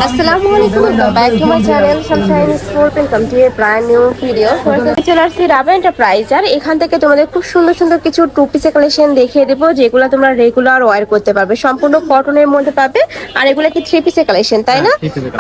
আসসালামু আলাইকুম, welcome back to my channel Sunshine store. Welcome to A brand new video. চলে আসছি রাবা enterprise, আর এখান থেকে তোমাদের খুব সুন্দর সুন্দর কিছু টু পিসের কালেকশন দেখিয়ে দেবো, যেগুলো তোমরা রেগুলার ওয়্যার করতে পারবে। সম্পূর্ণ কটনের মধ্যে পাবে। আর এগুলো কি থ্রি পিসের কালেকশন, তাই না?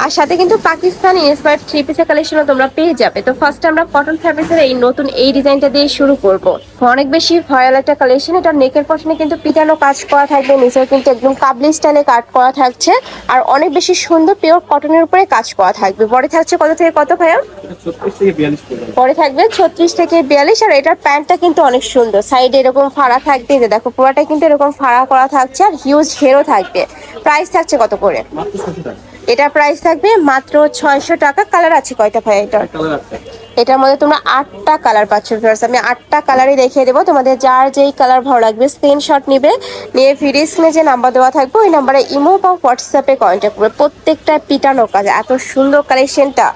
আর সাথে কিন্তু পাকিস্তানি ইন্সপায়ার্ড থ্রি পিসের কালেকশনও তোমরা পেয়ে যাবে। তো ফার্স্ট আমরা কটন ফ্যাব্রিক্সের এই নতুন এই ডিজাইনটা দিয়ে শুরু করব। অনেক বেশি ভয়াল একটা কালেকশন। এটা নেকের পশনে কিন্তু পিটানো কাজ করা থাকবে, নিচেও কিন্তু একদম কাবলি স্টাইলে কাট করা থাকছে। আর অনেক বেশি সুন্দর পিওর কটনের উপরে কাজ করা থাকবে। বডি থাকছে কত থেকে কত ভাইয়া? 36 থেকে 42 পর্যন্ত। পরে থাকবে 36 থেকে 42। আর এটার প্যান্টটা কিন্তু অনেক সুন্দর, সাইডে এরকম ফাড়া থাকবে। যে দেখো পুরোটা কিন্তু এরকম ফাড়া করা থাকছে, আর হিউজ ঘেরও থাকবে। প্রাইস থাকছে কত করে? মাত্র 600 টাকা। এটা প্রাইস থাকবে মাত্র 600 টাকা। কালার আছে কয়টা ভাইয়া এটার? কালার আছে। এটার মধ্যে তোমরা 8টা কালার পাচ্ছ। আমি 8টা কালারই দেখিয়ে দেবো, তোমাদের যার যেই কালার ভালো লাগবে স্ক্রিনশট নিবে, নিয়ে ভিডিও স্ক্রিনে যে নাম্বার দেওয়া থাকবে ওই নাম্বারে ইমো বা হোয়াটসঅ্যাপে কন্ট্যাক্ট করবে। প্রত্যেকটা পিটানো কাজ, এত সুন্দর কালেকশনটা।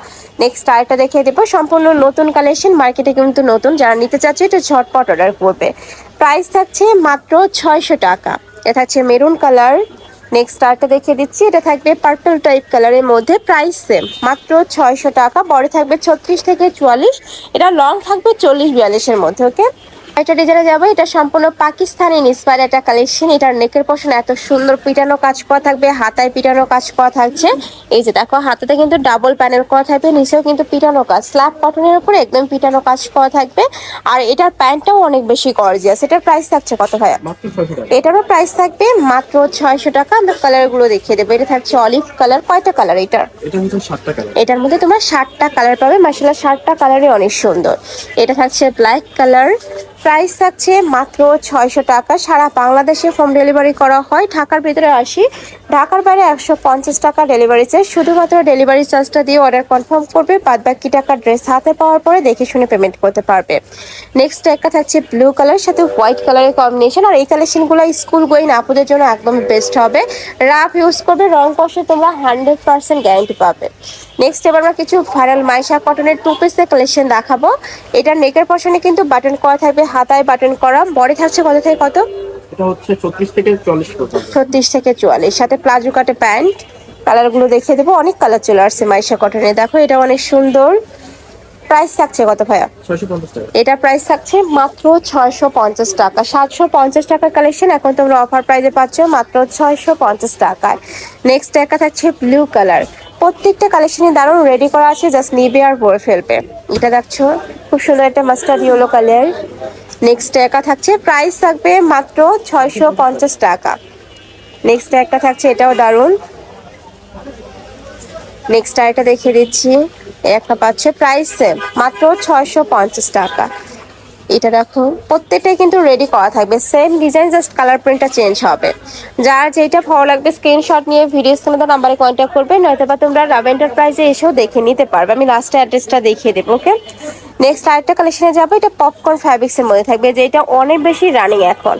নেক্সট আরেকটা দেখিয়ে দেবো, সম্পূর্ণ নতুন কালেকশন, মার্কেটে কিন্তু নতুন। যারা নিতে চাচ্ছে এটা ঝটপট অর্ডার করবে। প্রাইস থাকছে মাত্র 600 টাকা। এটা থাকছে মেরুন কালার। নেক্সট আরেকটা দেখিয়ে দিচ্ছি, এটা থাকবে পার্পল টাইপ কালারের মধ্যে। প্রাইস সেম, মাত্র 600 টাকা। বড় থাকবে 36 থেকে 44। এটা লং থাকবে 40-42-এর মধ্যে। ওকে, এটা ডিজাইনে যাবে। এটা সম্পূর্ণ পাকিস্তানি ইন্সপায়ার একটা কালেকশন। এটার নেকের পশন এত সুন্দর পিটানো কাজ করা থাকবে, হাতায় পিটানো কাজ করা থাকছে। এই যে দেখো হাতাতে কিন্তু ডাবল প্যানেল করা থাকবে, নিচেও কিন্তু পিটানো কাজ, স্ল্যাব কটনের উপরে একদম পিটানো কাজ করা থাকবে। আর এটার প্যান্টটাও অনেক বেশি গর্জিয়াস। এটার প্রাইস থাকছে কত ভাইয়া? মাত্র 600 টাকা। এটারও প্রাইস থাকবে মাত্র 600 টাকা। আমরা কালার গুলো দেখিয়ে দেবো। এটা থাকছে অলিভ কালার। কয়টা কালার এটার? এটার মধ্যে 7টা কালার। এটার মধ্যে তোমরা 7টা কালার পাবে। মাশাআল্লাহ 7টা কালারই অনেক সুন্দর। এটা থাকছে ব্ল্যাক কালার। প্রাইস থাকছে মাত্র 600 টাকা। সারা বাংলাদেশে হোম ডেলিভারি করা হয়। ঢাকার ভিতরে 80, ঢাকার বাইরে 150 টাকা ডেলিভারি চার্জ। শুধুমাত্র ডেলিভারি চার্জটা দিয়ে অর্ডার কনফার্ম করবে, বাদ বাকি টাকা ড্রেস হাতে পাওয়ার পরে দেখে শুনে পেমেন্ট করতে পারবে। নেক্সট একটা থাকছে ব্লু কালার সাথে হোয়াইট কালারের কম্বিনেশন। আর এই কালেকশনগুলো স্কুল গোয়িং আপুদের জন্য একদম বেস্ট হবে। রাফ ইউজ করবে, রং কষে তোমরা 100% গ্যারান্টি পাবে। নেক্সট এবার আমরা কিছু ভাইরাল মাইশা কটনের টু পিসের কালেকশন দেখাবো। এটার নেকের পশনে কিন্তু বাটন করা থাকবে, হাতায় বাটন করা। বডি থাকছে কত থেকে কত? এটা হচ্ছে 36 থেকে 40 পর্যন্ত। 36 থেকে 44, সাথে প্লাজো কাটে প্যান্ট। কালারগুলো দেখিয়ে দেবো, অনেক কালার চলে আসছে মাইশা কটনে। দেখো এটা অনেক সুন্দর। প্রাইস থাকছে কত ভাইয়া? 650 টাকা। এটা প্রাইস থাকছে মাত্র 650 টাকা। 750 টাকার কালেকশন এখন তোমরা অফার প্রাইসে পাচ্ছ মাত্র 650 টাকায়। নেক্সট একটা থাকছে ব্লু কালার। প্রত্যেকটা কালেকশনই দারুণ রেডি করা আছে, জাস্ট নিবে আর পরে ফেলবে। এটা দেখছো খুব সুন্দর একটা মাস্টার্ড ইয়েলো কালার। নেক্সট একা থাকছে, প্রাইস থাকবে মাত্র 650 টাকা। নেক্সট একটা থাকছে, এটাও দারুণ। নেক্সট আরেকটা দেখিয়ে দিচ্ছি, একটা পাচ্ছে প্রাইস সেম মাত্র 650 টাকা। এটা দেখো প্রত্যেকটাই কিন্তু রেডি করা থাকবে, সেম ডিজাইন, জাস্ট কালার প্রিন্টটা চেঞ্জ হবে। যার যেটা ভালো লাগবে স্ক্রিনশট নিয়ে ভিডিও স্ক্রিনে নাম্বারে কন্ট্যাক্ট করবে, নয়তো বা তোমরা রাবা এন্টারপ্রাইজে এসেও দেখে নিতে পারবে। আমি লাস্টে অ্যাড্রেসটা দেখিয়ে দেবো। ওকে, নেক্সট আরেকটা কালেকশনে যাবো। এটা পপকর্ন ফ্যাব্রিক্সের মধ্যে থাকবে, যেটা অনেক বেশি রানিং এখন।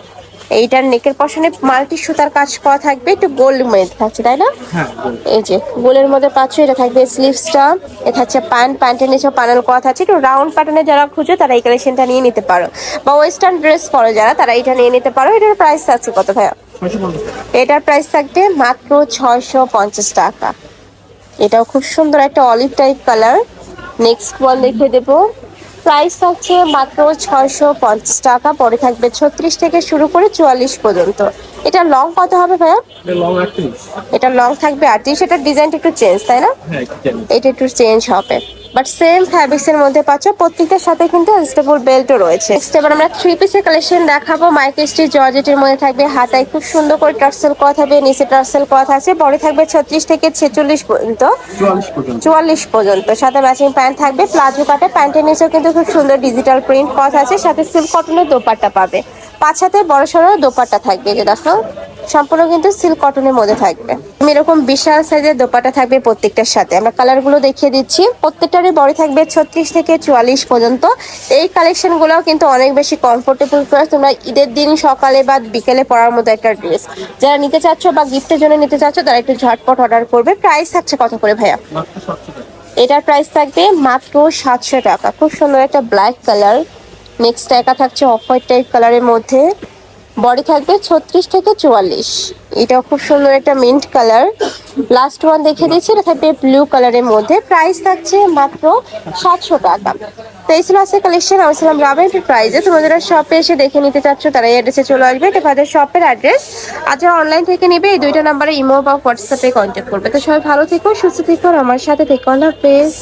এইটার নেকের পশনে মাল্টি সুতার কাজ করা থাকবে, একটু গোল্ড মধ্যে থাকছে, তাই না? হ্যাঁ। এই যে গোলের মধ্যে পাচ্ছ। এটা থাকবে স্লিভসটা, এটা হচ্ছে প্যান্টের নিচেও প্যানেল করা থাকছে। একটু রাউন্ড প্যাটার্নে যারা খুঁজো তারা এই কালেকশনটা নিয়ে নিতে পারো, বা ওয়েস্টার্ন ড্রেস পরো যারা তারা এটা নিয়ে নিতে পারো। এটার প্রাইস আছে কত ভাইয়া? 650 টাকা। এটার প্রাইস থাকবে মাত্র 650 টাকা। এটাও খুব সুন্দর একটা olive type colour. Next one দেখে দেবো। প্রাইস থাকছে মাত্র 650 টাকা। পরে থাকবে 36 থেকে শুরু করে 44 পর্যন্ত। এটা লং কত হবে ভাইয়া? এটা লং 38। এটা লং থাকবে 38। এটার ডিজাইনটা একটু চেঞ্জ, তাই না? হ্যাঁ, একটু চেঞ্জ। এটা একটু চেঞ্জ হবে, বাট সেম ফ্যাব্রিক্স এর মধ্যে পাচ্ছ। প্রত্যেকটার সাথে কিন্তু অ্যাডজাস্টেবল বেল্টও রয়েছে। নেক্সট এবার আমরা থ্রি পিসের কালেকশন দেখাবো। মাইক স্টিচ জর্জেটের মধ্যে থাকবে, হাতায় খুব সুন্দর করে টার্সেল করা থাকবে, নিচে টার্সেল করা থাকছে। বডি থাকবে 36 থেকে 46 পর্যন্ত, 44 পর্যন্ত। 44 পর্যন্ত। সাথে ম্যাচিং প্যান্ট থাকবে, প্লাজো কাটে। প্যান্টের নিচেও কিন্তু খুব সুন্দর ডিজিটাল প্রিন্ট করা আছে, সাথে সিল্ক কটনের দোপাট্টা পাবে। পাঁচ হাতে বড় সড়ো দোপাট্টা থাকবে, যে দেখো সম্পূর্ণ কিন্তু সিল্ক কটনের মধ্যে থাকবে। এরকম বিশাল সাইজের দোপাট্টা থাকবে প্রত্যেকটার সাথে। আমরা কালারগুলো দেখিয়ে দিচ্ছি। প্রত্যেকটারই বডি থাকবে 36 থেকে 44 পর্যন্ত। এই কালেকশনগুলোও কিন্তু অনেক বেশি কমফোর্টেবল প্লাস তোমরা ঈদের দিন সকালে বা বিকেলে পরার মতো একটা ড্রেস যারা নিতে চাচ্ছ বা গিফটের জন্য নিতে চাচ্ছ তারা একটু ঝটপট অর্ডার করবে। প্রাইস থাকছে কত করে ভাইয়া? মাত্র 700 টাকা। এটার প্রাইস থাকবে মাত্র 700 টাকা। খুব সুন্দর একটা ব্ল্যাক কালার। নেক্সট একা থাকছে অফ হোয়াইট টাইপ কালারের মধ্যে। বডি থাকবে 36 থেকে 44। এটাও খুব সুন্দর একটা মিন্ট কালার। লাস্ট ওয়ান দেখে দিচ্ছি, এটা থাকবে ব্লু কালারের মধ্যে, প্রাইস থাকছে মাত্র 700 টাকা। তো এই ছিল আজকে কালেকশন। আমি ছিলাম রাবা প্রাইজে। তোমাদের শপে এসে দেখে নিতে চাচ্ছ তারা এই অ্যাড্রেসে চলে আসবে, এটা তাদের শপের অ্যাড্রেস। আর যারা অনলাইন থেকে নেবে এই দুইটা নাম্বারে ইমো বা হোয়াটসঅ্যাপে কন্ট্যাক্ট করবে। তো সবাই ভালো থেকো, সুস্থ থেকো, আর আমার সাথে থেকো। আল্লাহ হাফেজ।